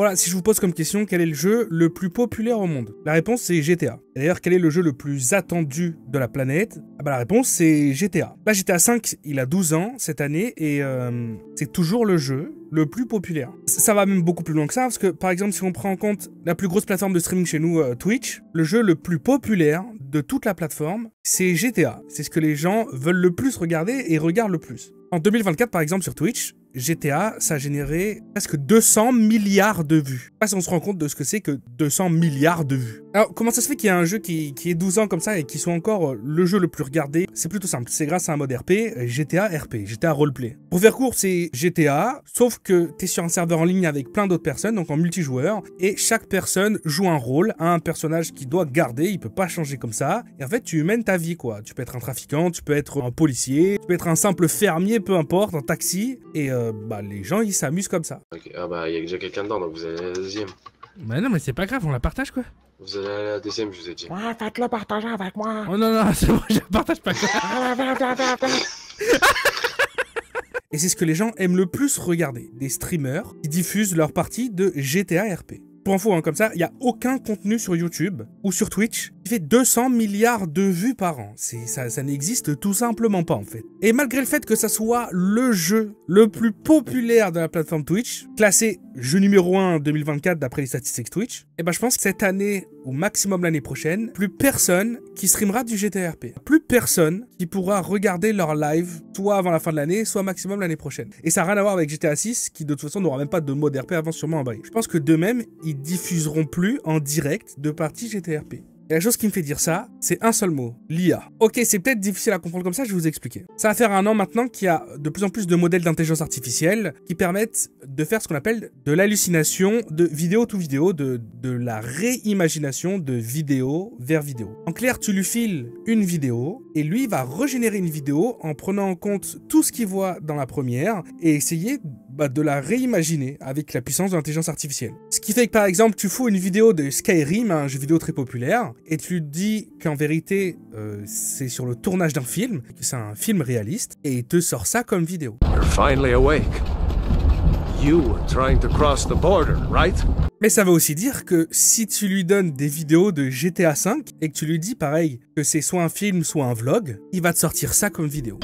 Voilà, si je vous pose comme question, quel est le jeu le plus populaire au monde? La réponse, c'est GTA. Et d'ailleurs, quel est le jeu le plus attendu de la planète? Ah bah la réponse, c'est GTA. Là, GTA 5, il a 12 ans cette année, et c'est toujours le jeu le plus populaire. Ça va même beaucoup plus loin que ça, parce que, par exemple, si on prend en compte la plus grosse plateforme de streaming chez nous, Twitch, le jeu le plus populaire de toute la plateforme, c'est GTA. C'est ce que les gens veulent le plus regarder et regardent le plus. En 2024, par exemple, sur Twitch, GTA, ça a généré presque 200 milliards de vues. Là, si on se rend compte de ce que c'est que 200 milliards de vues. Alors, comment ça se fait qu'il y a un jeu qui ait 12 ans comme ça et qui soit encore le jeu le plus regardé? C'est plutôt simple, c'est grâce à un mode RP, GTA RP, GTA Roleplay. Pour faire court, c'est GTA, sauf que t'es sur un serveur en ligne avec plein d'autres personnes, donc en multijoueur, et chaque personne joue un rôle, un personnage qui doit garder, il peut pas changer comme ça, et en fait, tu mènes ta vie, quoi. Tu peux être un trafiquant, tu peux être un policier, tu peux être un simple fermier, peu importe, un taxi, et les gens, ils s'amusent comme ça. Ok, ah bah, il y a déjà quelqu'un dedans, donc vous allez à la deuxième. Bah non, mais c'est pas grave, on la partage, quoi. Vous allez à la deuxième, je vous ai dit. Ouais, faites-le partager avec moi. Oh non, non, c'est bon, je partage pas, quoi. Viens. Et c'est ce que les gens aiment le plus regarder, des streamers qui diffusent leur partie de GTA RP. Pour info, comme ça, il n'y a aucun contenu sur YouTube ou sur Twitch qui fait 200 milliards de vues par an. Ça n'existe tout simplement pas, en fait. Et malgré le fait que ça soit le jeu le plus populaire de la plateforme Twitch, classé jeu numéro 1 en 2024 d'après les statistiques Twitch, je pense que cette année, au maximum l'année prochaine, plus personne qui streamera du GTA RP. Plus personne qui pourra regarder leur live, soit avant la fin de l'année, soit maximum l'année prochaine. Et ça n'a rien à voir avec GTA 6, qui de toute façon n'aura même pas de mode RP avant sûrement en bail. Je pense que d'eux-mêmes, ils diffuseront plus en direct de parties GTA RP. Et la chose qui me fait dire ça, c'est un seul mot, l'IA. Ok, c'est peut-être difficile à comprendre comme ça, je vais vous expliquer. Ça va faire un an maintenant qu'il y a de plus en plus de modèles d'intelligence artificielle qui permettent de faire ce qu'on appelle de l'hallucination de vidéo to vidéo, de la réimagination de vidéo vers vidéo. En clair, tu lui files une vidéo et lui va régénérer une vidéo en prenant en compte tout ce qu'il voit dans la première et essayer de la réimaginer avec la puissance de l'intelligence artificielle. Ce qui fait que par exemple, tu fous une vidéo de Skyrim, un jeu vidéo très populaire, et tu dis qu'en vérité, c'est sur le tournage d'un film, que c'est un film réaliste, et il te sort ça comme vidéo. You're finally awake. You were trying to cross the border, right? Mais ça veut aussi dire que si tu lui donnes des vidéos de GTA V et que tu lui dis pareil que c'est soit un film, soit un vlog, il va te sortir ça comme vidéo.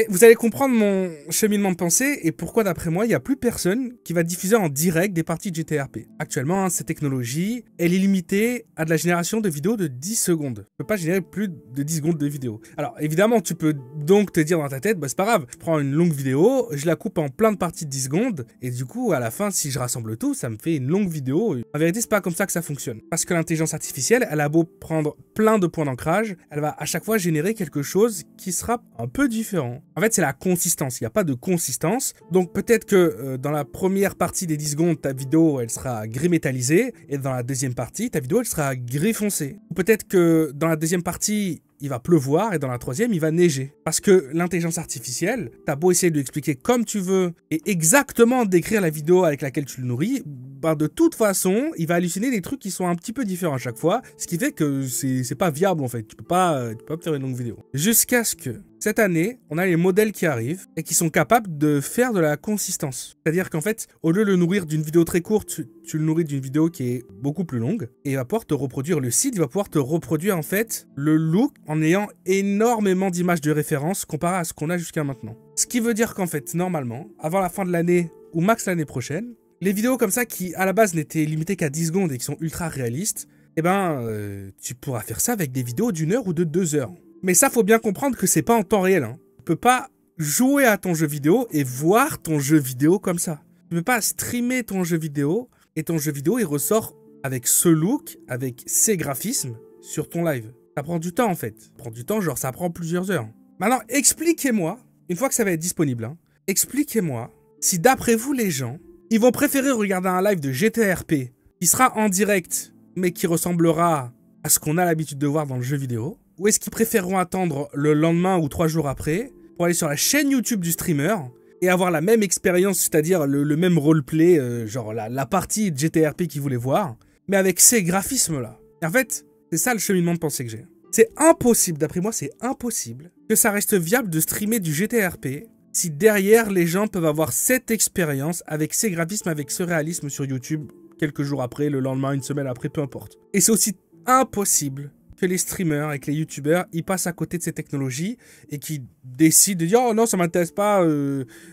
Et vous allez comprendre mon cheminement de pensée et pourquoi d'après moi, il n'y a plus personne qui va diffuser en direct des parties de GTRP. Actuellement, cette technologie, elle est limitée à de la génération de vidéos de 10 secondes. Tu peux pas générer plus de 10 secondes de vidéo. Alors évidemment, tu peux donc te dire dans ta tête, c'est pas grave, je prends une longue vidéo, je la coupe en plein de parties de 10 secondes, et du coup, à la fin, si je rassemble tout, ça me fait une longue vidéo. En vérité, c'est pas comme ça que ça fonctionne. Parce que l'intelligence artificielle, elle a beau prendre plein de points d'ancrage, elle va à chaque fois générer quelque chose qui sera un peu différent. En fait, c'est la consistance. Il n'y a pas de consistance. Donc, peut-être que dans la première partie des 10 secondes, ta vidéo, elle sera gris métallisé. Et dans la deuxième partie, ta vidéo, elle sera gris foncé. Ou peut-être que dans la deuxième partie, il va pleuvoir et dans la troisième, il va neiger. Parce que l'intelligence artificielle, t'as beau essayer de lui expliquer comme tu veux et exactement décrire la vidéo avec laquelle tu le nourris, de toute façon, il va halluciner des trucs qui sont un petit peu différents à chaque fois, ce qui fait que c'est pas viable en fait. Tu peux pas faire une longue vidéo. Jusqu'à ce que cette année, on a les modèles qui arrivent et qui sont capables de faire de la consistance. C'est-à-dire qu'en fait, au lieu de le nourrir d'une vidéo très courte, tu le nourris d'une vidéo qui est beaucoup plus longue et il va pouvoir te reproduire le site, il va pouvoir te reproduire en fait le look en ayant énormément d'images de référence comparé à ce qu'on a jusqu'à maintenant. Ce qui veut dire qu'en fait, normalement, avant la fin de l'année ou max l'année prochaine, les vidéos comme ça qui à la base n'étaient limitées qu'à 10 secondes et qui sont ultra réalistes, tu pourras faire ça avec des vidéos d'1 heure ou de 2 heures. Mais ça, faut bien comprendre que c'est pas en temps réel. Tu peux pas jouer à ton jeu vidéo et voir ton jeu vidéo comme ça. Tu peux pas streamer ton jeu vidéo et ton jeu vidéo il ressort avec ce look, avec ces graphismes sur ton live. Ça prend du temps en fait. Ça prend du temps, genre ça prend plusieurs heures. Maintenant, expliquez-moi, une fois que ça va être disponible, expliquez-moi si d'après vous les gens, ils vont préférer regarder un live de GTRP qui sera en direct mais qui ressemblera à ce qu'on a l'habitude de voir dans le jeu vidéo, ou est-ce qu'ils préféreront attendre le lendemain ou 3 jours après pour aller sur la chaîne YouTube du streamer et avoir la même expérience, c'est-à-dire le même roleplay, genre la partie de GTRP qu'ils voulaient voir, mais avec ces graphismes-là. Et en fait, c'est ça le cheminement de pensée que j'ai. C'est impossible, d'après moi, c'est impossible que ça reste viable de streamer du GTRP si derrière les gens peuvent avoir cette expérience avec ces graphismes, avec ce réalisme sur YouTube, quelques jours après, le lendemain, une semaine après, peu importe. Et c'est aussi impossible que les streamers et que les youtubeurs, ils passent à côté de ces technologies et qui décident de dire « Oh non, ça m'intéresse pas,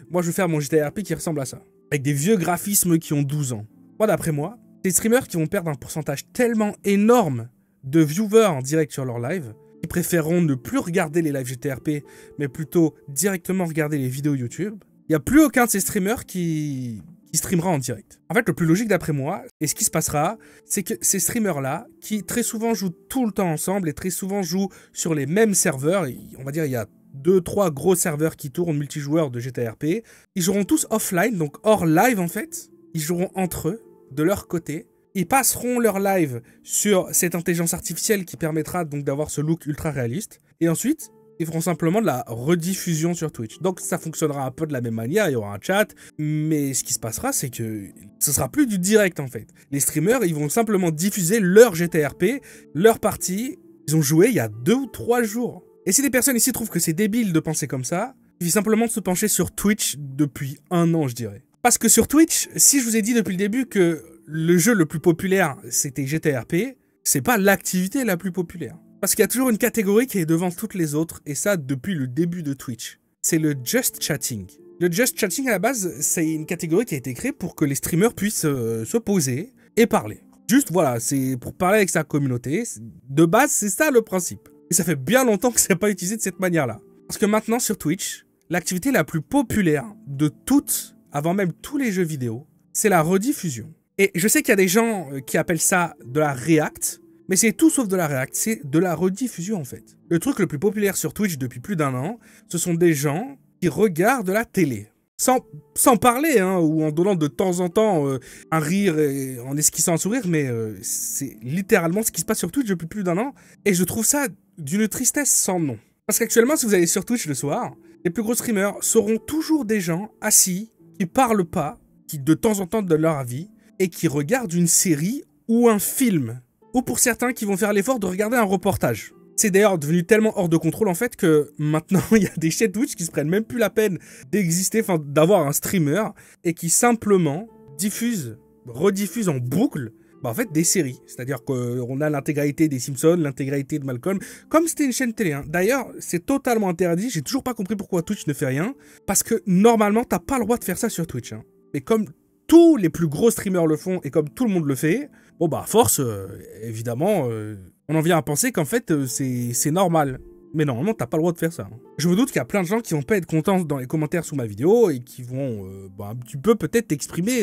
moi je veux faire mon GTRP qui ressemble à ça. » Avec des vieux graphismes qui ont 12 ans. Moi, d'après moi, ces streamers qui vont perdre un pourcentage tellement énorme de viewers en direct sur leur live, qui préféreront ne plus regarder les lives GTRP, mais plutôt directement regarder les vidéos YouTube, il n'y a plus aucun de ces streamers qui streamera en direct. En fait, le plus logique d'après moi, et ce qui se passera, c'est que ces streamers-là, qui très souvent jouent tout le temps ensemble et très souvent jouent sur les mêmes serveurs, on va dire il y a 2-3 gros serveurs qui tournent multijoueurs de GTRP, ils joueront tous offline, donc hors live en fait, ils joueront entre eux, de leur côté, ils passeront leur live sur cette intelligence artificielle qui permettra donc d'avoir ce look ultra réaliste, et ensuite, ils feront simplement de la rediffusion sur Twitch. Donc ça fonctionnera un peu de la même manière, il y aura un chat, mais ce qui se passera, c'est que ce sera plus du direct en fait. Les streamers, ils vont simplement diffuser leur GTRP, leur partie, ils ont joué il y a 2 ou 3 jours. Et si des personnes ici trouvent que c'est débile de penser comme ça, il suffit simplement de se pencher sur Twitch depuis 1 an, je dirais. Parce que sur Twitch, si je vous ai dit depuis le début que le jeu le plus populaire, c'était GTRP, c'est pas l'activité la plus populaire. Parce qu'il y a toujours une catégorie qui est devant toutes les autres, et ça depuis le début de Twitch. C'est le Just Chatting. Le Just Chatting, à la base, c'est une catégorie qui a été créée pour que les streamers puissent se poser et parler. Juste, voilà, c'est pour parler avec sa communauté. De base, c'est ça le principe. Et ça fait bien longtemps que c'est pas utilisé de cette manière-là. Parce que maintenant, sur Twitch, l'activité la plus populaire de toutes, avant même tous les jeux vidéo, c'est la rediffusion. Et je sais qu'il y a des gens qui appellent ça de la react, mais c'est tout sauf de la react, c'est de la rediffusion en fait. Le truc le plus populaire sur Twitch depuis plus d'1 an, ce sont des gens qui regardent la télé. Sans parler, hein, ou en donnant de temps en temps un rire et en esquissant un sourire, mais c'est littéralement ce qui se passe sur Twitch depuis plus d'1 an. Et je trouve ça d'une tristesse sans nom. Parce qu'actuellement, si vous allez sur Twitch le soir, les plus gros streamers seront toujours des gens assis, qui parlent pas, qui de temps en temps donnent leur avis, et qui regardent une série ou un film. Ou pour certains qui vont faire l'effort de regarder un reportage. C'est d'ailleurs devenu tellement hors de contrôle en fait que maintenant il y a des chaînes Twitch qui se prennent même plus la peine d'exister, enfin d'avoir un streamer et qui simplement rediffusent en boucle en fait des séries. C'est-à-dire qu'on a l'intégralité des Simpsons, l'intégralité de Malcolm, comme c'était une chaîne télé. Hein. D'ailleurs, c'est totalement interdit, j'ai toujours pas compris pourquoi Twitch ne fait rien, parce que normalement t'as pas le droit de faire ça sur Twitch. Hein. Mais comme tous les plus gros streamers le font et comme tout le monde le fait, bon bah à force, évidemment, on en vient à penser qu'en fait c'est normal. Mais normalement t'as pas le droit de faire ça. Hein. Je me doute qu'il y a plein de gens qui vont pas être contents dans les commentaires sous ma vidéo et qui vont un petit peu peut-être exprimer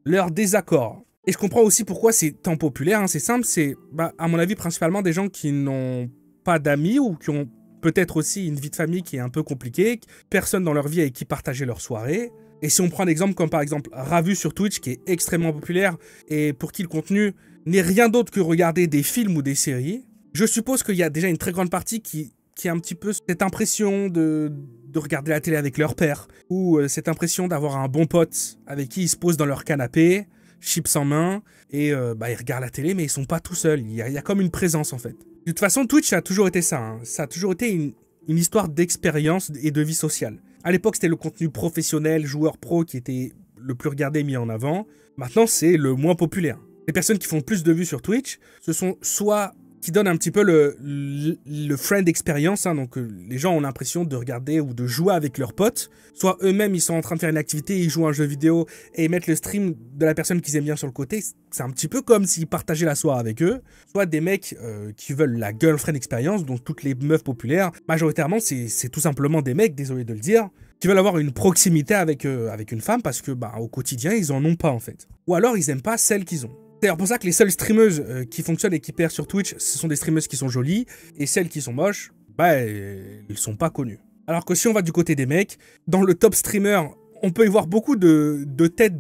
leur désaccord. Et je comprends aussi pourquoi c'est tant populaire, hein. C'est simple, c'est à mon avis principalement des gens qui n'ont pas d'amis ou qui ont peut-être aussi une vie de famille qui est un peu compliquée, personne dans leur vie avec qui partager leur soirée. Et si on prend un exemple comme par exemple Ravu sur Twitch qui est extrêmement populaire et pour qui le contenu n'est rien d'autre que regarder des films ou des séries, je suppose qu'il y a déjà une très grande partie qui a un petit peu cette impression de regarder la télé avec leur père ou cette impression d'avoir un bon pote avec qui ils se posent dans leur canapé, chips en main et ils regardent la télé mais ils sont pas tout seuls, il y a comme une présence en fait. De toute façon Twitch ça a toujours été ça, hein. Ça a toujours été une histoire d'expérience et de vie sociale. À l'époque, c'était le contenu professionnel, joueur pro qui était le plus regardé, mis en avant. Maintenant, c'est le moins populaire. Les personnes qui font plus de vues sur Twitch, ce sont soit qui donnent un petit peu le friend experience, hein, donc les gens ont l'impression de regarder ou de jouer avec leurs potes, soit eux-mêmes ils sont en train de faire une activité, ils jouent à un jeu vidéo et ils mettent le stream de la personne qu'ils aiment bien sur le côté, c'est un petit peu comme s'ils partageaient la soirée avec eux, soit des mecs qui veulent la girlfriend experience, donc toutes les meufs populaires, majoritairement c'est tout simplement des mecs, désolé de le dire, qui veulent avoir une proximité avec une femme parce que au quotidien ils en ont pas en fait, ou alors ils aiment pas celle qu'ils ont. C'est d'ailleurs pour ça que les seules streameuses qui fonctionnent et qui perdent sur Twitch, ce sont des streameuses qui sont jolies, et celles qui sont moches, elles sont pas connues. Alors que si on va du côté des mecs, dans le top streamer, on peut y voir beaucoup de têtes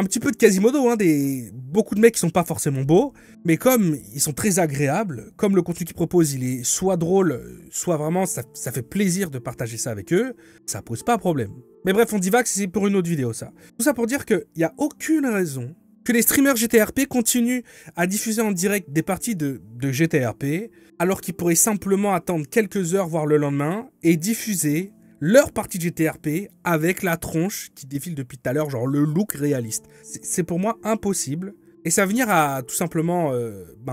un petit peu de Quasimodo, hein, beaucoup de mecs qui sont pas forcément beaux, mais comme ils sont très agréables, comme le contenu qu'ils proposent, il est soit drôle, soit vraiment, ça fait plaisir de partager ça avec eux, ça pose pas problème. Mais bref, on divague, c'est pour une autre vidéo ça. Tout ça pour dire qu'il n'y a aucune raison que les streamers GTRP continuent à diffuser en direct des parties de GTRP, alors qu'ils pourraient simplement attendre quelques heures, voire le lendemain, et diffuser leur partie de GTRP avec la tronche qui défile depuis tout à l'heure, genre le look réaliste. C'est pour moi impossible. Et ça va venir à tout simplement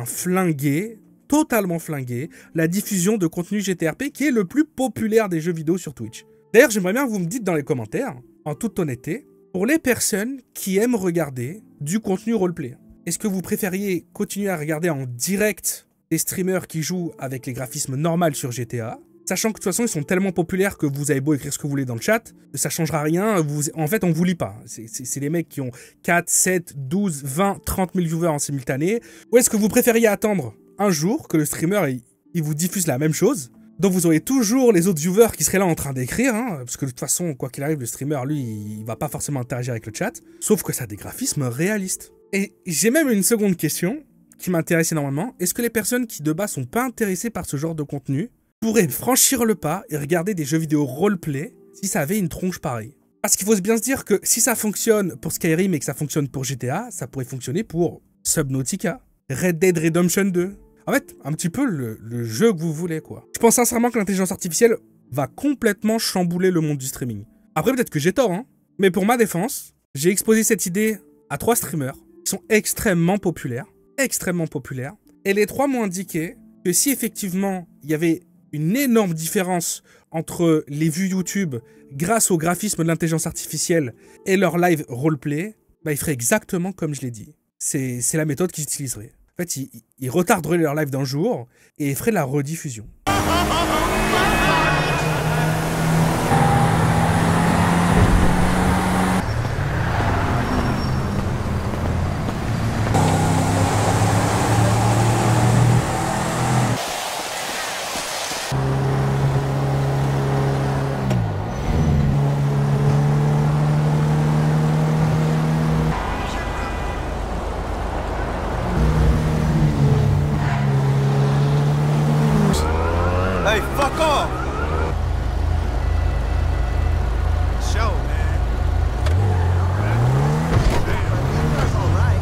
flinguer, totalement flinguer, la diffusion de contenu GTRP qui est le plus populaire des jeux vidéo sur Twitch. D'ailleurs, j'aimerais bien que vous me dites dans les commentaires, en toute honnêteté, pour les personnes qui aiment regarder du contenu roleplay, est-ce que vous préfériez continuer à regarder en direct des streamers qui jouent avec les graphismes normaux sur GTA, sachant que de toute façon ils sont tellement populaires que vous avez beau écrire ce que vous voulez dans le chat, ça changera rien, en fait on vous lit pas. C'est des mecs qui ont 4, 7, 12, 20, 30 000 viewers en simultané. Ou est-ce que vous préfériez attendre un jour que le streamer il vous diffuse la même chose, donc vous aurez toujours les autres viewers qui seraient là en train d'écrire, hein, parce que de toute façon, quoi qu'il arrive, le streamer, lui, il va pas forcément interagir avec le chat, sauf que ça a des graphismes réalistes. Et j'ai même une seconde question qui m'intéresse énormément. Est-ce que les personnes qui de base sont pas intéressées par ce genre de contenu pourraient franchir le pas et regarder des jeux vidéo roleplay si ça avait une tronche pareille? Parce qu'il faut bien se dire que si ça fonctionne pour Skyrim et que ça fonctionne pour GTA, ça pourrait fonctionner pour Subnautica, Red Dead Redemption 2. En fait, un petit peu le jeu que vous voulez, quoi. Je pense sincèrement que l'intelligence artificielle va complètement chambouler le monde du streaming. Après, peut-être que j'ai tort, hein. Mais pour ma défense, j'ai exposé cette idée à 3 streamers qui sont extrêmement populaires. Et les 3 m'ont indiqué que si effectivement, il y avait une énorme différence entre les vues YouTube grâce au graphisme de l'intelligence artificielle et leur live roleplay, bah, ils feraient exactement comme je l'ai dit. C'est la méthode qu'ils utiliseraient. En fait, ils retarderaient leur live d'un jour et feraient la rediffusion. Hey, fuck off! Show, man. That's all right.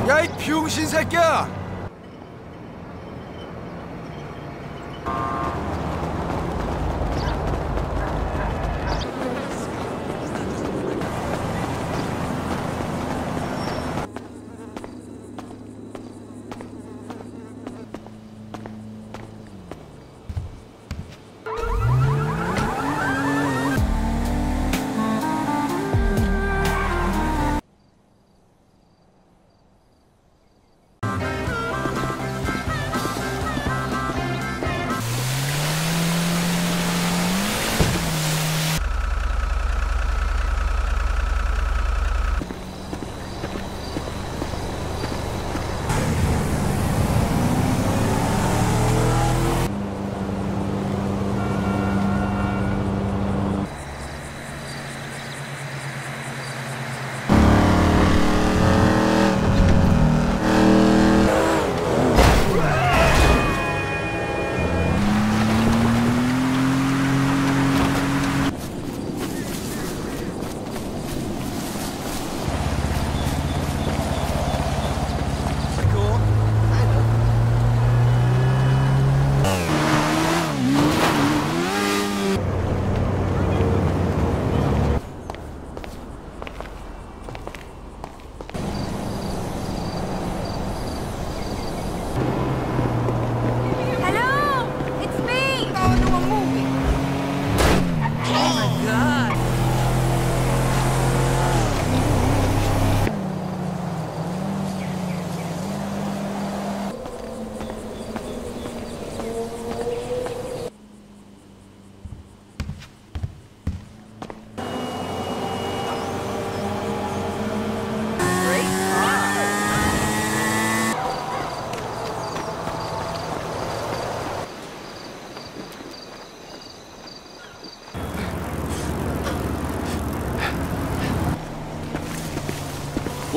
야, 이 병신 새끼야!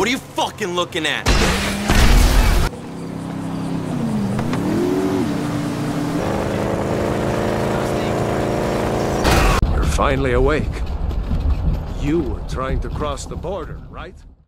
What are you fucking looking at? You're finally awake. You were trying to cross the border, right?